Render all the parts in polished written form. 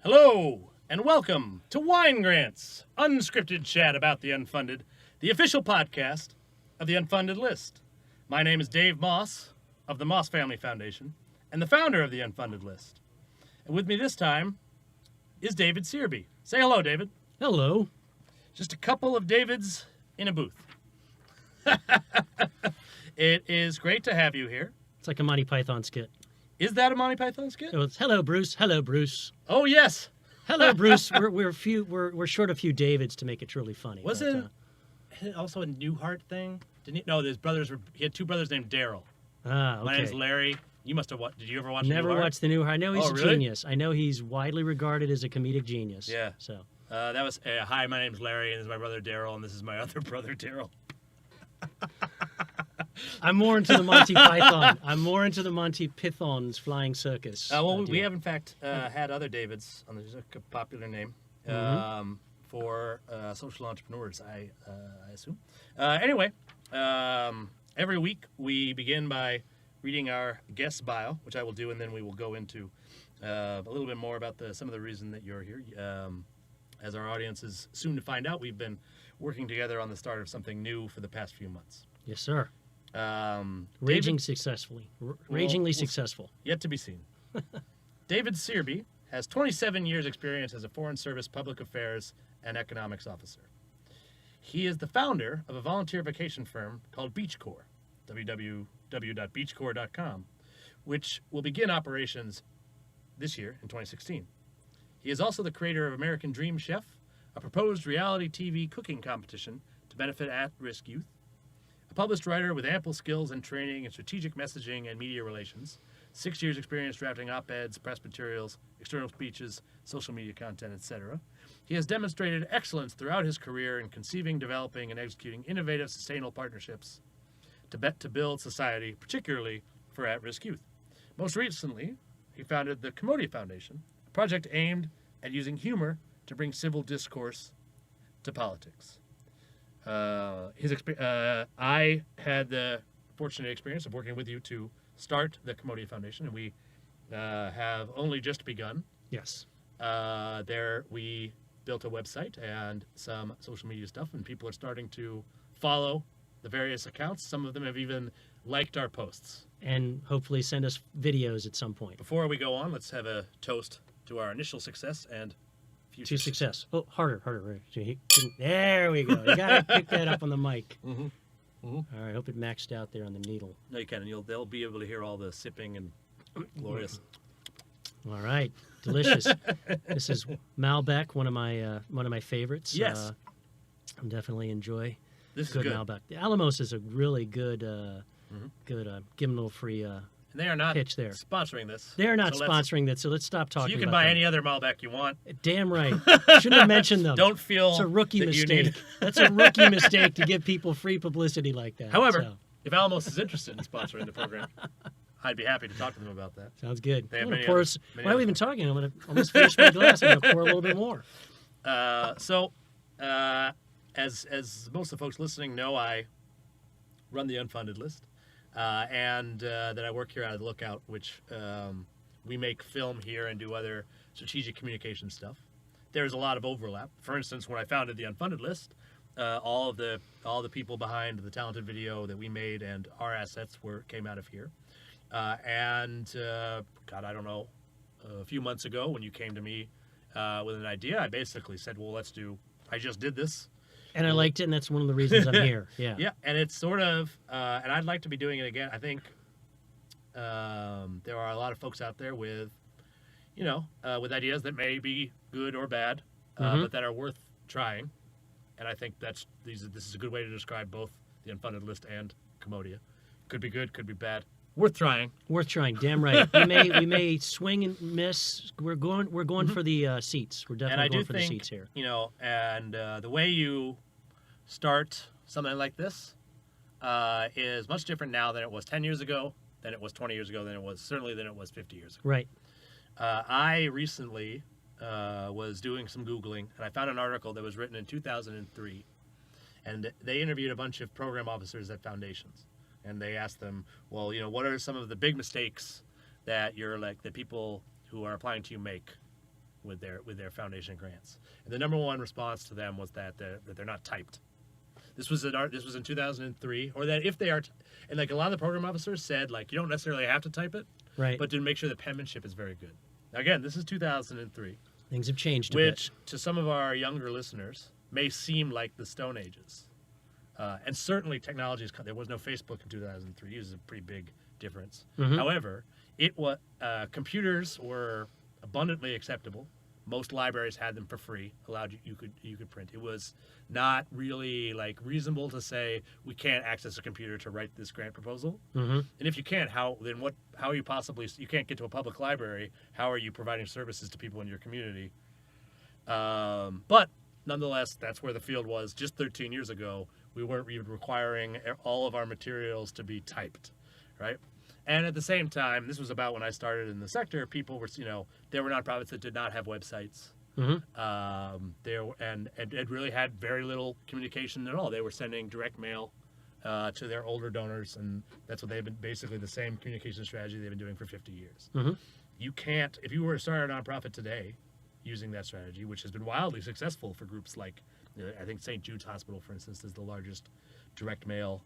Hello, and welcome to Wine Grants, unscripted chat about the unfunded, the official podcast of the Unfunded List. My name is Dave Moss of the Moss Family Foundation and the founder of the Unfunded List. And with me this time is David Searby. Say hello, David. Hello. Just a couple of Davids in a booth. It is great to have you here. It's like a Monty Python skit. Is that a Monty Python skit? So it's hello, Bruce. Hello, Bruce. Oh, yes. Hello, Bruce. We're short a few Davids to make it truly funny. Wasn't it also a Newhart thing? Didn't he? No, his brothers were. He had two brothers named Daryl. Okay. My name's Larry. You must have watched. Did you ever watch? Never Newhart? watched the Newhart. I know he's Oh, a really? genius. I know he's widely regarded as a comedic genius. Yeah. So That was. Hi, my name's Larry, and this is my brother Daryl, and this is my other brother Daryl. I'm more into the Monty Python. I'm more into the Monty Python's flying circus. We have in fact had other Davids on this popular name for social entrepreneurs. I assume. Anyway, every week we begin by reading our guest bio, which I will do, and then we will go into a little bit more about some of the reason that you're here. As our audience is soon to find out, we've been working together on the start of something new for the past few months. Yes, sir. David, Successfully. Ragingly successful. Yet to be seen. David Searby has 27 years experience as a Foreign Service Public Affairs and Economics Officer. He is the founder of a volunteer vacation firm called Beach Corps, www.beachcorps.com, which will begin operations this year in 2016. He is also the creator of American Dream Chef, a proposed reality TV cooking competition to benefit at-risk youth, a published writer with ample skills and training in strategic messaging and media relations, 6 years experience drafting op-eds, press materials, external speeches, social media content, etc. He has demonstrated excellence throughout his career in conceiving, developing, and executing innovative, sustainable partnerships to build society, particularly for at-risk youth. Most recently, he founded the Commodity Foundation, a project aimed at using humor to bring civil discourse to politics. I had the fortunate experience of working with you to start the Commodity Foundation, and we have only just begun. Yes. There we built a website and some social media stuff, and people are starting to follow the various accounts. Some of them have even liked our posts. And hopefully send us videos at some point. Before we go on, let's have a toast to our initial success and future To success. Oh, harder. There we go. You got to pick that up on the mic. Mm-hmm. Mm-hmm. All right, hope it maxed out there on the needle. No, you can, and they'll be able to hear all the sipping and glorious. All right, delicious. This is Malbec, one of my favorites. Yes. I definitely enjoy This good is good. Malbec. The Alamos is a really good, give them a little free And they are not pitch there. sponsoring this. They're not So let's- sponsoring that, so let's stop So talking. you can about buy them. any other Malbec you want. Damn right. Shouldn't have mentioned them. Don't feel It's a rookie that you mistake. need- That's a rookie mistake to give people free publicity like that. However, So, if Alamos is interested in sponsoring the program, I'd be happy to talk to them about that. sounds good. They have I'm gonna many pour other- us- many why are we other- even talking? I'm going to almost finish my glass. I'm going to pour a little bit more. As most of the folks listening know, I run the Unfunded List, and that I work here out of the Lookout, which we make film here and do other strategic communication stuff. There's a lot of overlap. For instance, when I founded the Unfunded List, all the people behind the talented video that we made and our assets came out of here. God, I don't know, a few months ago when you came to me with an idea, I basically said, well, I just did this. And I liked it, and that's one of the reasons I'm here. Yeah. Yeah, and it's sort of, and I'd like to be doing it again. I think there are a lot of folks out there with with ideas that may be good or bad, but that are worth trying. And I think this is a good way to describe both the Unfunded List and Commodia. Could be good, could be bad. Worth trying. Worth trying. Damn right. We may swing and miss. We're going for the seats. We're definitely going for the seats here. The way you start something like this is much different now than it was 10 years ago, than it was 20 years ago, than it was 50 years ago. Right. I recently was doing some Googling, and I found an article that was written in 2003, and they interviewed a bunch of program officers at foundations, and they asked them, well, what are some of the big mistakes that that people who are applying to you make with their foundation grants. And the number one response to them was that they're not typed. This was in 2003, or that if they are, and like a lot of the program officers said, like you don't necessarily have to type it, right? But to make sure the penmanship is very good. Now, again, this is 2003. Things have changed a which bit. To some of our younger listeners may seem like the Stone Ages, and certainly technology there was no Facebook in 2003. This is a pretty big difference. Mm-hmm. However, computers were abundantly acceptable. Most libraries had them for free, allowed you could print. It was not really like reasonable to say we can't access a computer to write this grant proposal. Mm-hmm. And if you can't, how are you possibly, you can't get to a public library, how are you providing services to people in your community? But nonetheless, that's where the field was just 13 years ago. We weren't even requiring all of our materials to be typed, right? And at the same time, this was about when I started in the sector, people were, there were nonprofits that did not have websites. Mm-hmm. And it really had very little communication at all. They were sending direct mail to their older donors, and that's what they've been, basically the same communication strategy they've been doing for 50 years. Mm-hmm. You can't, if you were to start a nonprofit today using that strategy, which has been wildly successful for groups like, I think St. Jude's Hospital, for instance, is the largest direct mail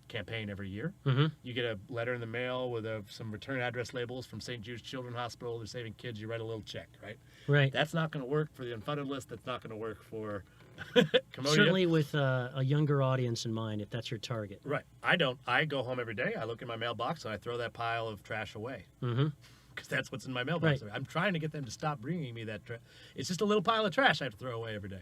campaign every year. Mm-hmm. You get a letter in the mail with some return address labels from St. Jude's Children's Hospital. They're saving kids. You write a little check, right? Right. That's not going to work for the unfunded list. That's not going to work for Commodia. Certainly with a younger audience in mind, if that's your target. Right. I don't. I go home every day. I look in my mailbox and I throw that pile of trash away. Mm-hmm. Because that's what's in my mailbox. Right. I'm trying to get them to stop bringing me that trash. It's just a little pile of trash I have to throw away every day.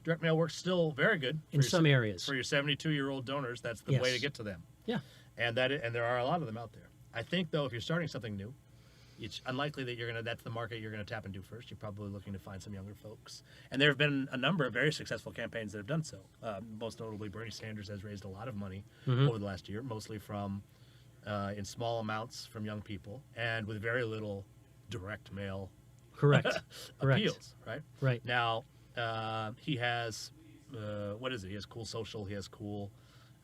Direct mail works still very good in some areas. For your 72-year-old donors, that's the way to get to them. Yeah. And there are a lot of them out there. I think, though, if you're starting something new, it's unlikely that that's the market you're going to tap into first. You're probably looking to find some younger folks. And there have been a number of very successful campaigns that have done so. Most notably, Bernie Sanders has raised a lot of money over the last year, mostly from in small amounts from young people and with very little direct mail appeals, right? Right. Now, he has, what is it? He has cool social, he has cool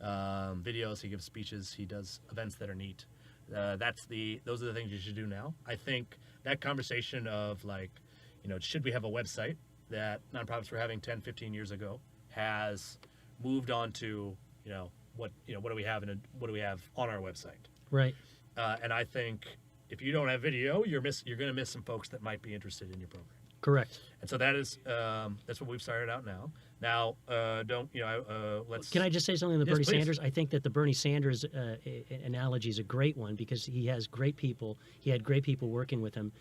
videos, he gives speeches, he does events that are neat. Those are the things you should do now. I think that conversation of should we have a website that nonprofits were having 10, 15 years ago has moved on to, what do we have what do we have on our website? Right. And I think if you don't have video, you're going to miss some folks that might be interested in your program. Correct. And so that's what we've started out now. Now, let's. Can I just say something on the Bernie please. Sanders? I think that the Bernie Sanders analogy is a great one because he has great people. He had great people working with him,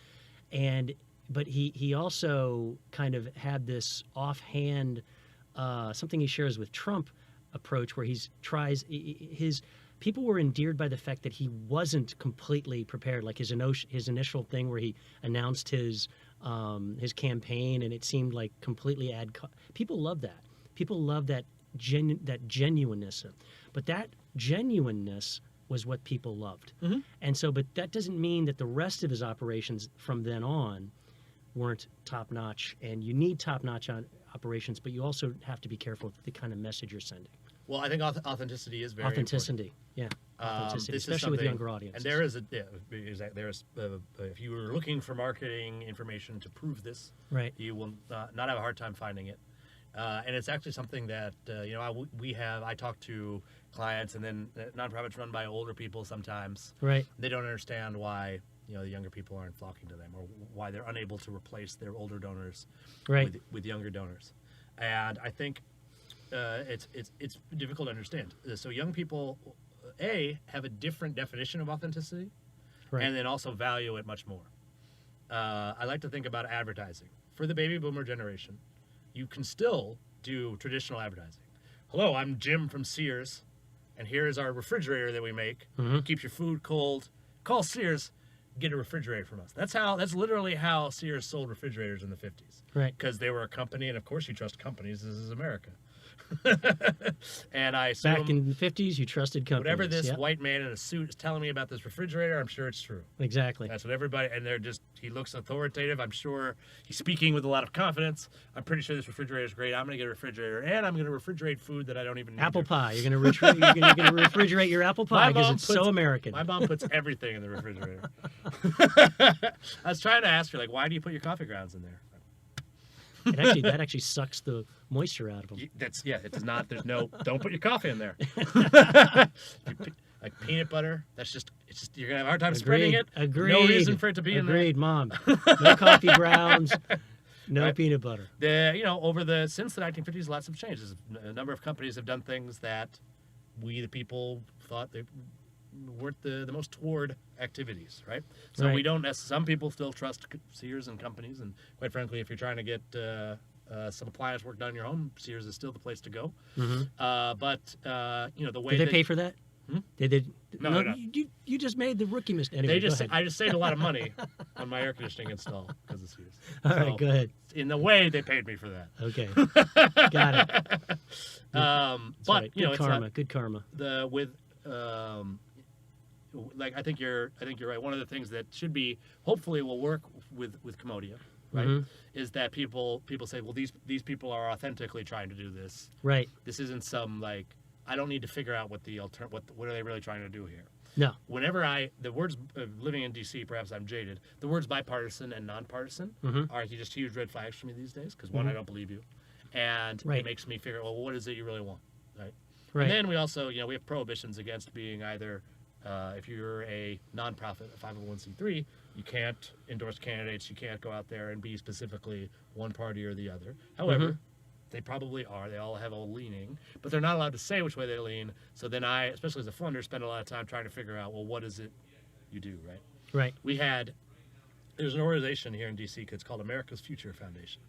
but he also kind of had this offhand something he shares with Trump approach where his people were endeared by the fact that he wasn't completely prepared, like his initial thing where he announced his campaign and it seemed like completely people love that. People love that genuineness. But that genuineness was what people loved. Mm-hmm. And so, but that doesn't mean that the rest of his operations from then on weren't top-notch. And you need top-notch operations, but you also have to be careful with the kind of message you're sending. Well, I think authenticity is very important. Yeah. Authenticity, especially with younger audiences. And there is if you were looking for marketing information to prove this, right, you will not have a hard time finding it. And it's actually something that I talk to clients and then nonprofits run by older people sometimes. Right. They don't understand why the younger people aren't flocking to them or why they're unable to replace their older donors with younger donors. And I think it's difficult to understand. So young people, have a different definition of authenticity, right, and then also value it much more. I like to think about advertising. For the baby boomer generation, you can still do traditional advertising. Hello, I'm Jim from Sears, and here is our refrigerator that we make. Mm-hmm. Keeps your food cold. Call Sears, get a refrigerator from us. That's literally how Sears sold refrigerators in the 50s. Right. Because they were a company, and of course you trust companies. This is America. And back in the 50s, you trusted companies. Whatever this white man in a suit is telling me about this refrigerator, I'm sure it's true. Exactly. That's what everybody, and He looks authoritative. I'm sure he's speaking with a lot of confidence. I'm pretty sure this refrigerator is great. I'm going to get a refrigerator, and I'm going to refrigerate food that I don't even need. Apple pie. You're going to refrigerate your apple pie because it's so American. My mom puts everything in the refrigerator. I was trying to ask her, like, why do you put your coffee grounds in there? That actually sucks the moisture out of them. It does not. Don't put your coffee in there. Like peanut butter, it's just you're gonna have a hard time spreading it. Agreed. No reason for it to be in there. Agreed, Mom. No coffee grounds, no peanut butter. Since the 1950s, lots have changed. A number of companies have done things that we, the people, thought they weren't the most toward activities, right? So we don't. Some people still trust Sears and companies, and quite frankly, if you're trying to get some appliance work done in your home, Sears is still the place to go. Mm-hmm. But the way did they pay for that? No. You just made the rookie mistake. Anyway, I just saved a lot of money on my air conditioning install because of Sears. All right, go ahead. In the way, they paid me for that. Okay, got it. But right. it's karma. Good karma. I think you're right. One of the things that hopefully will work with Commodia, right, is that people say, well, these people are authentically trying to do this. Right. This isn't some like, I don't need to figure out what are they really trying to do here. No. Whenever the words living in DC, perhaps I'm jaded. The words bipartisan and nonpartisan are just huge red flags for me these days because one, I don't believe you, and it makes me figure, well, what is it you really want, right? And then we also, we have prohibitions against being either, if you're a nonprofit, a 501c3, you can't endorse candidates. You can't go out there and be specifically one party or the other. However. They probably are. They all have a leaning, but they're not allowed to say which way they lean. So then I, especially as a funder, spend a lot of time trying to figure out, well, what is it you do, right? Right. There's an organization here in D.C. It's called America's Future Foundation.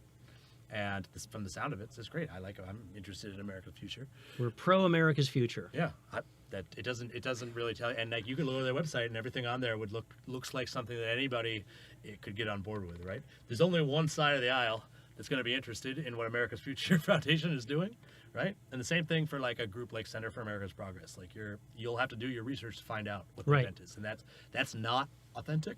And from the sound of it, it's great. I like it. I'm interested in America's future. We're pro America's future. Yeah. It doesn't really tell you. And like you can look at their website and everything on there looks like something that anybody could get on board with, right? There's only one side of the aisle that's going to be interested in what America's Future Foundation is doing, right? And the same thing for like a group like Center for America's Progress. Like you'll have to do your research to find out what the event is, and that's not authentic.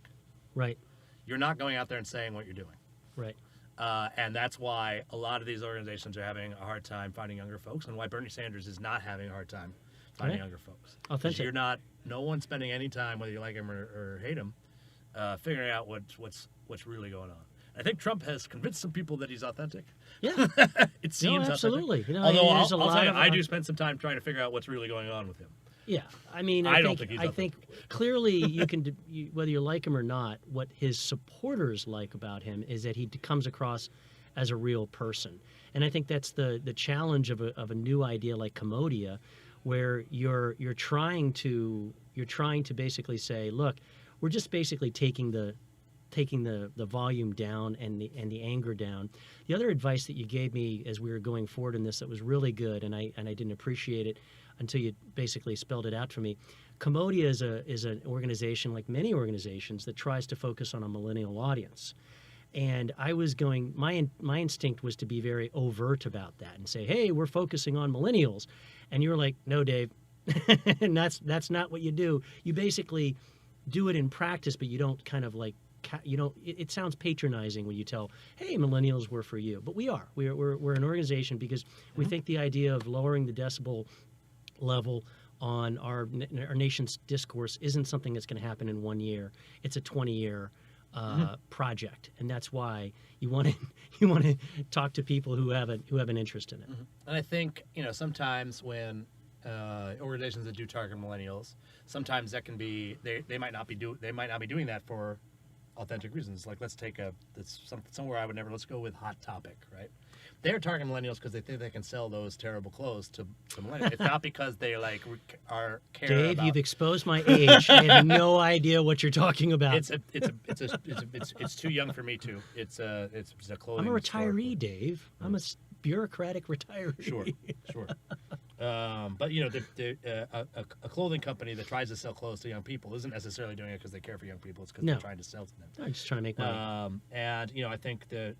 Right. You're not going out there and saying what you're doing. Right. And that's why a lot of these organizations are having a hard time finding younger folks, and why Bernie Sanders is not having a hard time finding younger folks. Authentic. No one's spending any time, whether you like him or hate him, figuring out what's really going on. I think Trump has convinced some people that he's authentic. Yeah, it seems absolutely. Although I'll tell you, I do spend some time trying to figure out what's really going on with him. Yeah, I mean, I think clearly you can, whether you like him or not, what his supporters like about him is that he comes across as a real person, and I think that's the challenge of a new idea like Commodia, where you're trying to basically say, look, we're just basically taking the volume down and the anger down. The other advice that you gave me as we were going forward in this that was really good, and I didn't appreciate it until you basically spelled it out for me. Commodia is an organization, like many organizations, that tries to focus on a millennial audience. And I was going, my instinct was to be very overt about that and say, hey, we're focusing on millennials. And you were like, no, Dave, and that's not what you do. You basically do it in practice, but you don't kind of like, it sounds patronizing when you tell, hey, millennials, we're for you. But we're an organization because we think the idea of lowering the decibel level on our nation's discourse isn't something that's going to happen in 1 year. It's a 20-year project, and that's why you want to talk to people who have an interest in it. And I think sometimes when organizations that do target millennials, sometimes that can be they might not be doing that for authentic reasons. Like let's go with Hot Topic, right? They're targeting millennials because they think they can sell those terrible clothes to millennials. It's not because they care Dave, about. You've exposed my age. I have no idea what you're talking about. It's too young for me too. It's a clothing. I'm a retiree, store. Dave. I'm a bureaucratic retiree. Sure. But a clothing company that tries to sell clothes to young people isn't necessarily doing it because they care for young people. It's because they're trying to sell to them. I'm just trying to make money. And I think that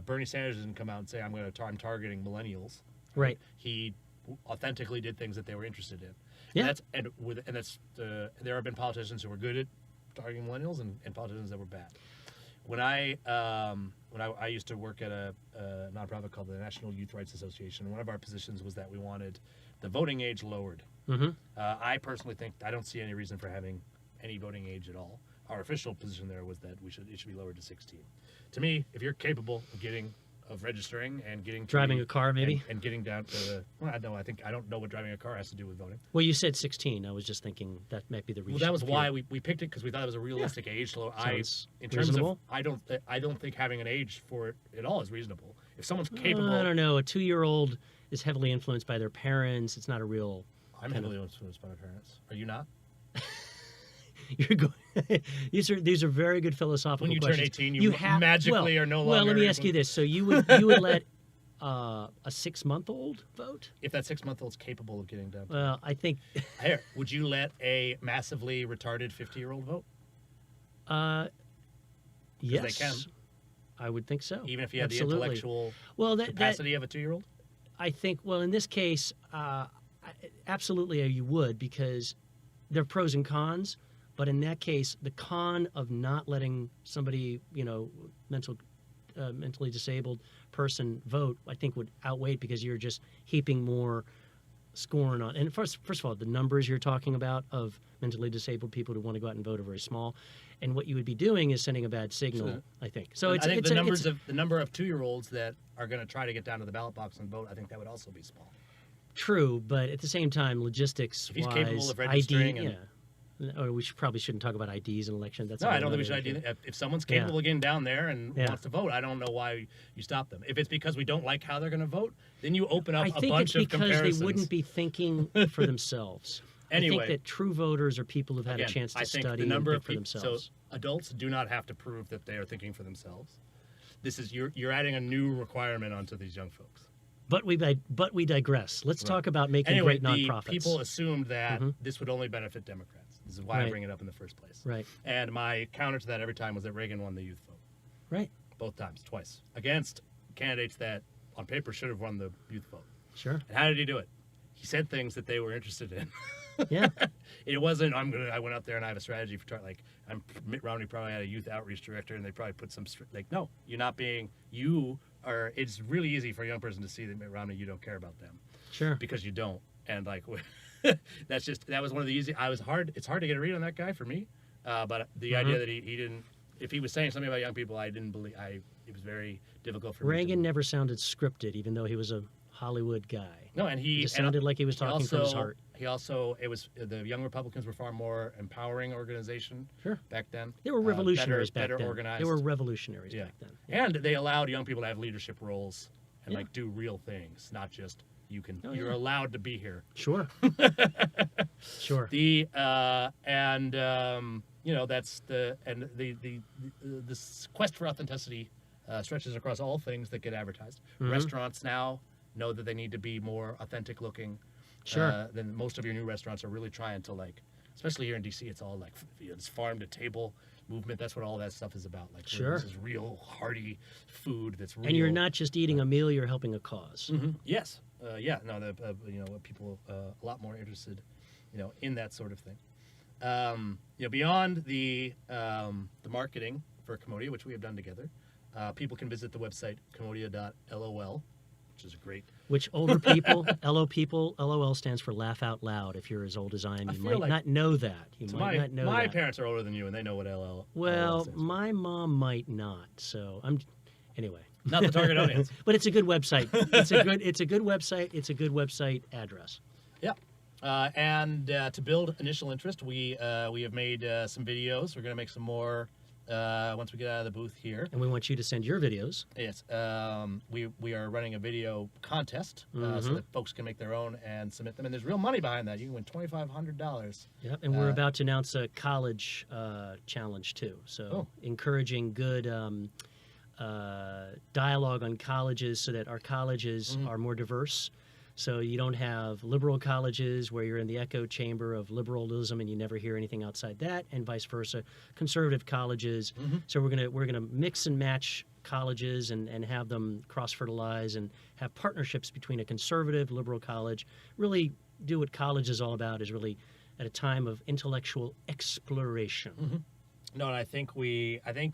Bernie Sanders didn't come out and say I'm targeting millennials. Right. He authentically did things that they were interested in. Yeah. And there have been politicians who were good at targeting millennials and politicians that were bad. When I used to work at a nonprofit called the National Youth Rights Association, one of our positions was that we wanted the voting age lowered. Mm-hmm. I personally think I don't see any reason for having any voting age at all. Our official position there was that it should be lowered to 16. To me, if you're capable of registering and getting Driving a car, maybe? and getting down to the I don't know what driving a car has to do with voting. Well, you said 16. I was just thinking that might be the reason. Well, that was why we picked it, because we thought it was a realistic age. So in terms reasonable. of I don't think having an age for it at all is reasonable. If someone's capable, I don't know. A 2-year-old is heavily influenced by their parents. It's not a real. I'm heavily influenced by my parents. Are you not? You're going. these are very good philosophical When you questions. turn 18, you magically are no longer. Well, let me ask you this: so you would let a 6-month-old vote? If that 6-month-old's capable of getting down. Well, I think. Here, would you let a massively retarded 50-year-old vote? Yes, they can. I would think so. Even if you had Absolutely. the intellectual that capacity of a 2-year-old? I think, well, in this case, absolutely you would, because there are pros and cons. But in that case, the con of not letting somebody, mentally disabled person vote, I think would outweigh it, because you're just heaping more scorn on. And first of all, the numbers you're talking about of mentally disabled people who want to go out and vote are very small. And what you would be doing is sending a bad signal, Sure. I think. So I think the number of 2-year-olds that are going to try to get down to the ballot box and vote, I think that would also be small. True, but at the same time, logistics-wise, If he's capable of registering ID, or probably shouldn't talk about IDs in election. That's no, I don't think we should ID. If someone's capable of getting down there and wants to vote, I don't know why you stop them. If it's because we don't like how they're going to vote, then you open up a bunch of comparisons. I think it's because they wouldn't be thinking for themselves. Anyway, I think that true voters are people who've had a chance to study and think for themselves. So adults do not have to prove that they are thinking for themselves. This is you're adding a new requirement onto these young folks. But we digress. Let's talk about making great nonprofits. People assumed that this would only benefit Democrats. This is why I bring it up in the first place. Right. And my counter to that every time was that Reagan won the youth vote. Right. Both times, twice, against candidates that on paper should have won the youth vote. Sure. And how did he do it? He said things that they were interested in. Yeah. It wasn't. I went up there and I have a strategy for Mitt Romney probably had a youth outreach director and they probably put some no. You're not being. You are. It's really easy for a young person to see that Mitt Romney, you don't care about them. Sure. Because you don't. And that was one of the easy. It's hard to get a read on that guy for me. But the idea that he didn't. If he was saying something about young people, I didn't believe. It was very difficult for me. Reagan never sounded scripted, even though he was a Hollywood guy. No, and he just sounded like he was talking from his heart. The Young Republicans were far more empowering organization back then. They were revolutionaries better back then. Organized. They were revolutionaries back then. Yeah. And they allowed young people to have leadership roles and do real things, not just you're allowed to be here. Sure. Sure. That's the quest for authenticity stretches across all things that get advertised. Restaurants now know that they need to be more authentic looking. Sure. Then most of your new restaurants are really trying to especially here in DC, it's all it's farm to table movement. That's what all that stuff is about. Sure. This is real hearty food that's real. And you're not just eating a meal; you're helping a cause. Mm-hmm. Yes. People a lot more interested, in that sort of thing. Beyond the marketing for Comodia, which we have done together, people can visit the website comodia.lol, which is great. Which older people, LOL stands for laugh out loud. If you're as old as I am, you might not know that. My parents are older than you, and they know what LOL. Well, my mom might not. So anyway. Not the target audience. But it's a good website. It's a good website. It's a good website address. Yeah. And to build initial interest, we have made some videos. We're going to make some more once we get out of the booth here. And we want you to send your videos. Yes. We are running a video contest so that folks can make their own and submit them. And there's real money behind that. You can win $2,500. Yep. And we're about to announce a college challenge, too. So encouraging good dialogue on colleges so that our colleges are more diverse. So you don't have liberal colleges where you're in the echo chamber of liberalism and you never hear anything outside that, and vice versa. Conservative colleges. So we're gonna mix and match colleges and have them cross-fertilize and have partnerships between a conservative, liberal college. Really do what college is all about, is really at a time of intellectual exploration. No, and I think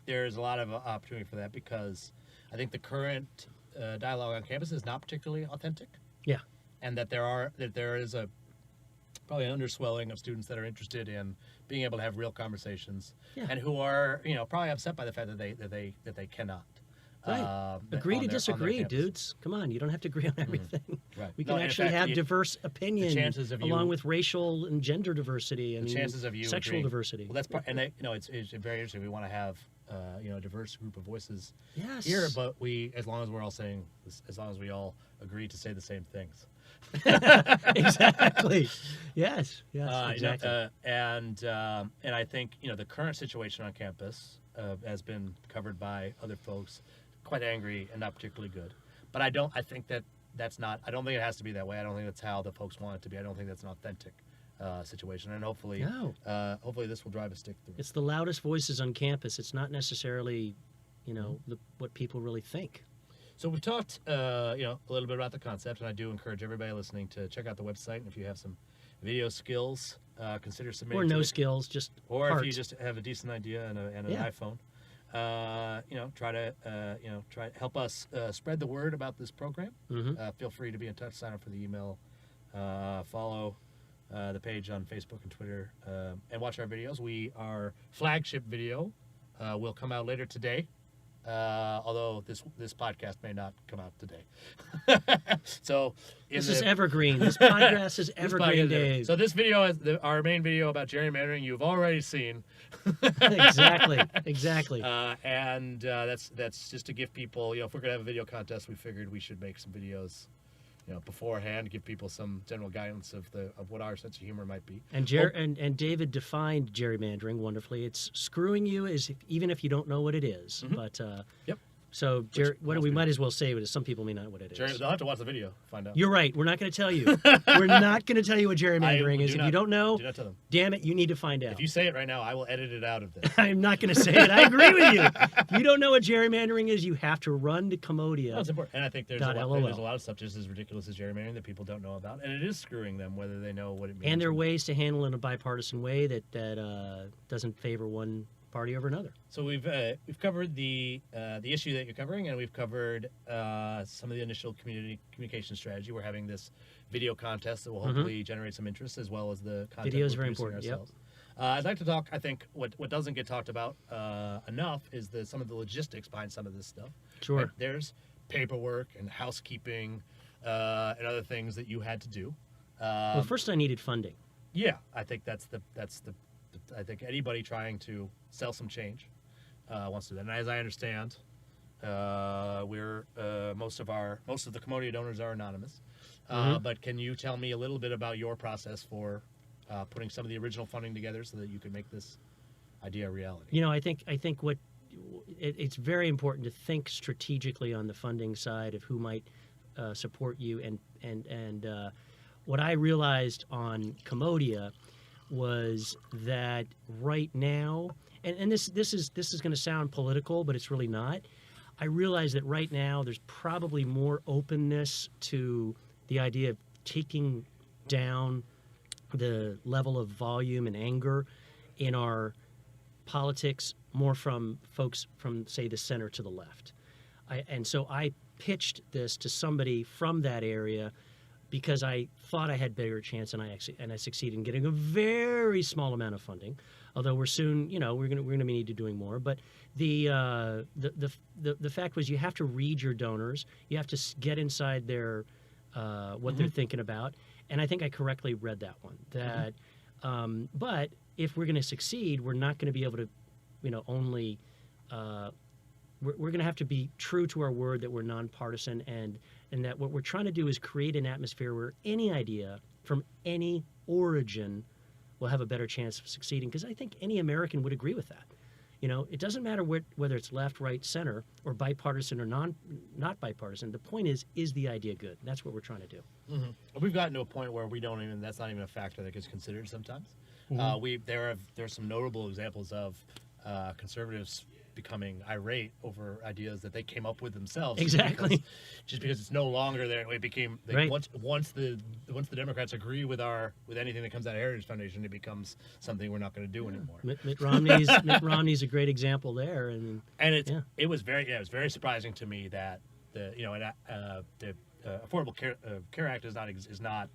there's a lot of opportunity for that because I think the current dialogue on campus is not particularly authentic, Yeah. and that there is a probably an underswelling of students that are interested in being able to have real conversations, Yeah. and who are probably upset by the fact that they cannot. Right. Agree to disagree, dudes. Come on, you don't have to agree on everything. Right. We No, can in actually fact, have diverse opinion, chances of you- along with racial and gender diversity and chances of you sexual agreeing- diversity. Well, that's part, and it's very interesting. We want to have a diverse group of voices Yes. here, but as long as we all agree to say the same things. Exactly. Yes. Yes. Exactly. And I think the current situation on campus has been covered by other folks, quite angry and not particularly good. But I don't think that's not. I don't think it has to be that way. I don't think that's how the folks want it to be. I don't think that's an authentic situation. And hopefully, hopefully this will drive a stick through. It's the loudest voices on campus. It's not necessarily, what people really think. So we've talked, a little bit about the concept, and I do encourage everybody listening to check out the website. And if you have some video skills, consider submitting. Or no skills, just or heart. if you just have a decent idea and an iPhone, try to help us spread the word about this program. Feel free to be in touch. Sign up for the email. Follow the page on Facebook and Twitter, and watch our videos. Our flagship video will come out later today. Although this podcast may not come out today. So this is evergreen. This podcast is evergreen, Dave. So this video is our main video about gerrymandering. You've already seen. Exactly. And that's just to give people. If we're gonna have a video contest, we figured we should make some videos. Beforehand, give people some general guidance of what our sense of humor might be. And and David defined gerrymandering wonderfully. It's screwing you even if you don't know what it is. But yep. So what we might as well say is some people may not know what it is. They'll have to watch the video to find out. You're right. We're not going to tell you. We're not going to tell you what gerrymandering is. If you don't know, do not tell them. Damn it, you need to find out. If you say it right now, I will edit it out of this. I'm not going to say it. I agree with you. If you don't know what gerrymandering is, you have to run to Commodia. That's important. And I think there's a lot of stuff just as ridiculous as gerrymandering that people don't know about, and it is screwing them whether they know what it means. And there are ways to handle it in a bipartisan way that doesn't favor one party over another. So we've covered the issue that you're covering, and we've covered some of the initial communication strategy. We're having this video contest that will hopefully generate some interest, as well as the content video is we're very producing important. ourselves. I'd like to talk. I think what doesn't get talked about enough is some of the logistics behind some of this stuff. Sure. Right? There's paperwork and housekeeping and other things that you had to do. Well, first I needed funding. Yeah, I think I think anybody trying to sell some change wants to do that. And as I understand, we're most of the Commodia donors are anonymous. But can you tell me a little bit about your process for putting some of the original funding together so that you can make this idea a reality? I think what it's very important to think strategically on the funding side of who might support you, and what I realized on Commodia was that right now, and this is going to sound political, but it's really not. I realize that right now there's probably more openness to the idea of taking down the level of volume and anger in our politics more from folks from, say, the center to the left. So I pitched this to somebody from that area because I thought I had bigger chance, and I succeeded in getting a very small amount of funding. Although we're soon, we're gonna need to doing more. But the fact was, you have to read your donors. You have to get inside their what they're thinking about. And I think I correctly read that one. That, but if we're going to succeed, we're not going to be able to, only. We're going to have to be true to our word that we're nonpartisan, and that what we're trying to do is create an atmosphere where any idea from any origin will have a better chance of succeeding. Because I think any American would agree with that. It doesn't matter whether it's left, right, center, or bipartisan or not bipartisan. The point is the idea good? And that's what we're trying to do. We've gotten to a point where that's not even a factor that gets considered sometimes. There's some notable examples of conservatives becoming irate over ideas that they came up with themselves. Exactly. Just because it's no longer there. It became like, Right. once the Democrats agree with anything that comes out of Heritage Foundation, it becomes something we're not going to do anymore. Mitt Romney's a great example there, and it was very surprising to me that the Affordable Care Act is not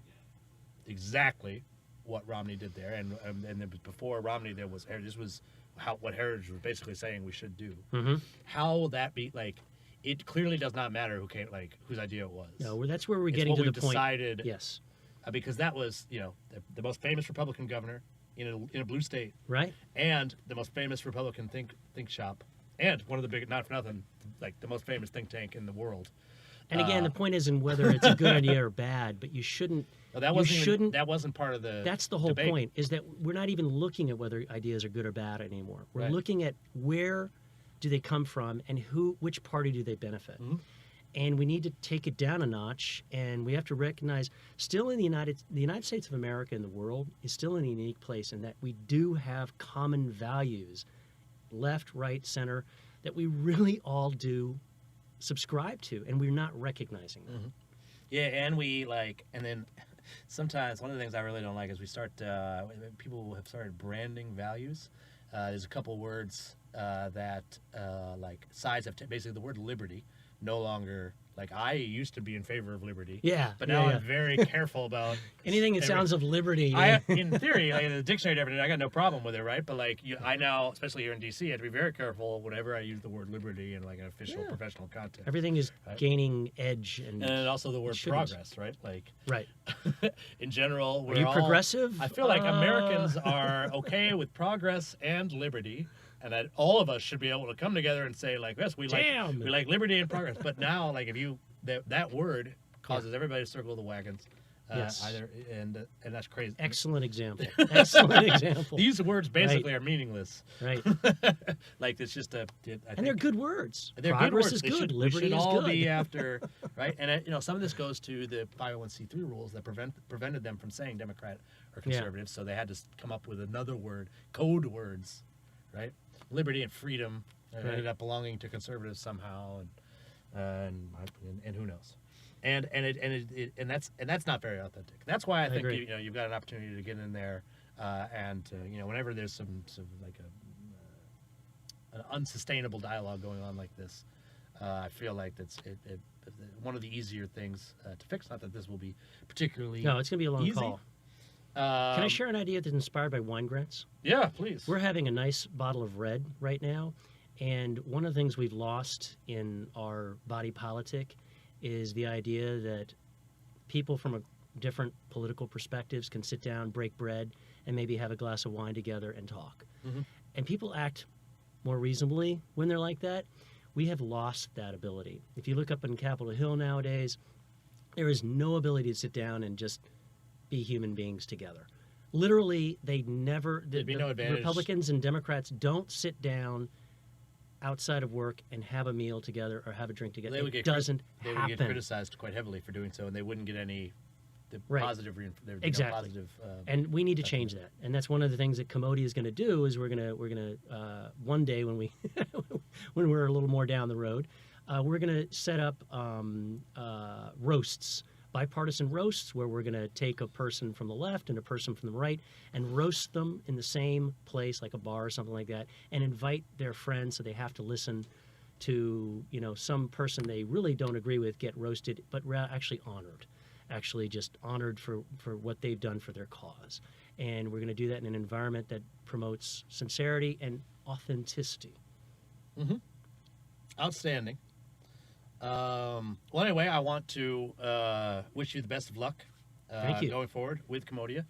exactly what Romney did there, and then before Romney this was what Heritage was basically saying we should do. Mm-hmm. How will that be like? It clearly does not matter whose idea it was. No, that's where we're It's getting what to the we've point. decided, Yes, because that was the most famous Republican governor in a blue state, right. and the most famous Republican think shop, and one of the big, not for nothing, like the most famous think tank in the world. And again, the point isn't whether it's a good idea or bad, but you shouldn't. No, that wasn't part of the. That's the whole debate. point. Is that we're not even looking at whether ideas are good or bad anymore. We're Right. looking at where do they come from and which party do they benefit. Mm-hmm. And we need to take it down a notch. And we have to recognize, still in the United States of America and the world is still in a unique place in that we do have common values, left, right, center, that we really all do subscribe to, and we're not recognizing that. Mm-hmm. Yeah, and then sometimes one of the things I really don't like is we start people have started branding values. There's a couple words that like sides have basically the word liberty no longer. Like I used to be in favor of liberty, Yeah, but now yeah. I'm very careful about Anything that sounds of liberty. in theory, like in the dictionary definition, I got no problem with it, right? But like I now, especially here in DC, I have to be very careful whenever I use the word liberty in like an official professional context. Everything is Right. gaining edge, and also the word shouldn't. progress, right? Like right. in general, Are you progressive? I feel like Americans are okay with progress and liberty, and that all of us should be able to come together and say, like, yes, we like liberty and progress. But now, like, if you that word causes everybody to circle the wagons, Yes. and that's crazy. Excellent example. Excellent example. These words basically are meaningless. Right. Like it's just And they're good words. They're Progress good words. is They good. should, Liberty we should is all good. be after, right? And some of this goes to the 501c3 rules that prevented them from saying Democrat or conservative, so they had to come up with another word, code words, right? Liberty and freedom ended up belonging to conservatives somehow, and who knows? And that's not very authentic. That's why I think agree. you've got an opportunity to get in there, and whenever there's some like an unsustainable dialogue going on like this, I feel like that's one of the easier things to fix. Not that this will be particularly No, it's going to be a long easy. call. Can I share an idea that's inspired by wine grants? Yeah, please. We're having a nice bottle of red right now, and one of the things we've lost in our body politic is the idea that people from different political perspectives can sit down, break bread, and maybe have a glass of wine together and talk. Mm-hmm. And people act more reasonably when they're like that. We have lost that ability. If you look up on Capitol Hill nowadays, there is no ability to sit down and just be human beings together. Literally, they never. There'd be no advantage. Republicans and Democrats don't sit down outside of work and have a meal together or have a drink together. It doesn't They happen. would get criticized quite heavily for doing so, and they wouldn't get any Right. positive. There would be Exactly. no positive. And we need to change that. And that's one of the things that Commodity is going to do is we're going to one day when we when we're a little more down the road, we're going to set up roasts, bipartisan roasts, where we're going to take a person from the left and a person from the right and roast them in the same place, like a bar or something like that, and invite their friends so they have to listen to some person they really don't agree with get roasted, but actually honored. Actually just honored for what they've done for their cause. And we're going to do that in an environment that promotes sincerity and authenticity. Mm-hmm. Outstanding. Well, anyway, I want to wish you the best of luck Thank you. going forward with Commodia.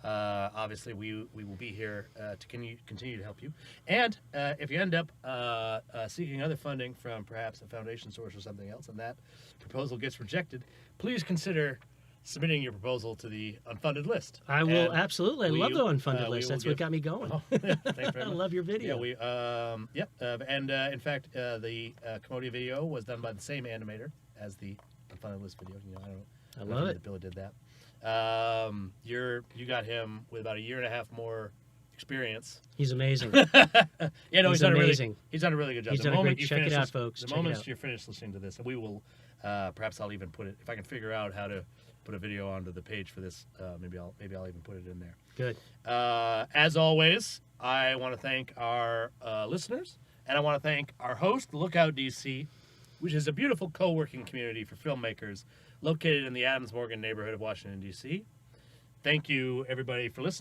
Obviously, we will be here to continue to help you. And if you end up seeking other funding from perhaps a foundation source or something else, and that proposal gets rejected, please consider submitting your proposal to the Unfunded List. I will, And absolutely. I love the Unfunded List. That's what give- got me going. Oh, thanks very I much. love your video. Yeah, in fact, the Commodia video was done by the same animator as the Unfunded List video. I love it. Billy did that. You got him with about a year and a half more experience. He's amazing. Yeah, no, He's done amazing. he's done a really good job. He's The done a moment great- you check it finish out, lis- folks. The Check it moment out. you're finished listening to this, and we will, perhaps I'll even put it, if I can figure out how to put a video onto the page for this, maybe I'll even put it in there. Good. As always, I want to thank our listeners, and I want to thank our host, Lookout DC, which is a beautiful co-working community for filmmakers located in the Adams Morgan neighborhood of Washington, D.C. Thank you, everybody, for listening.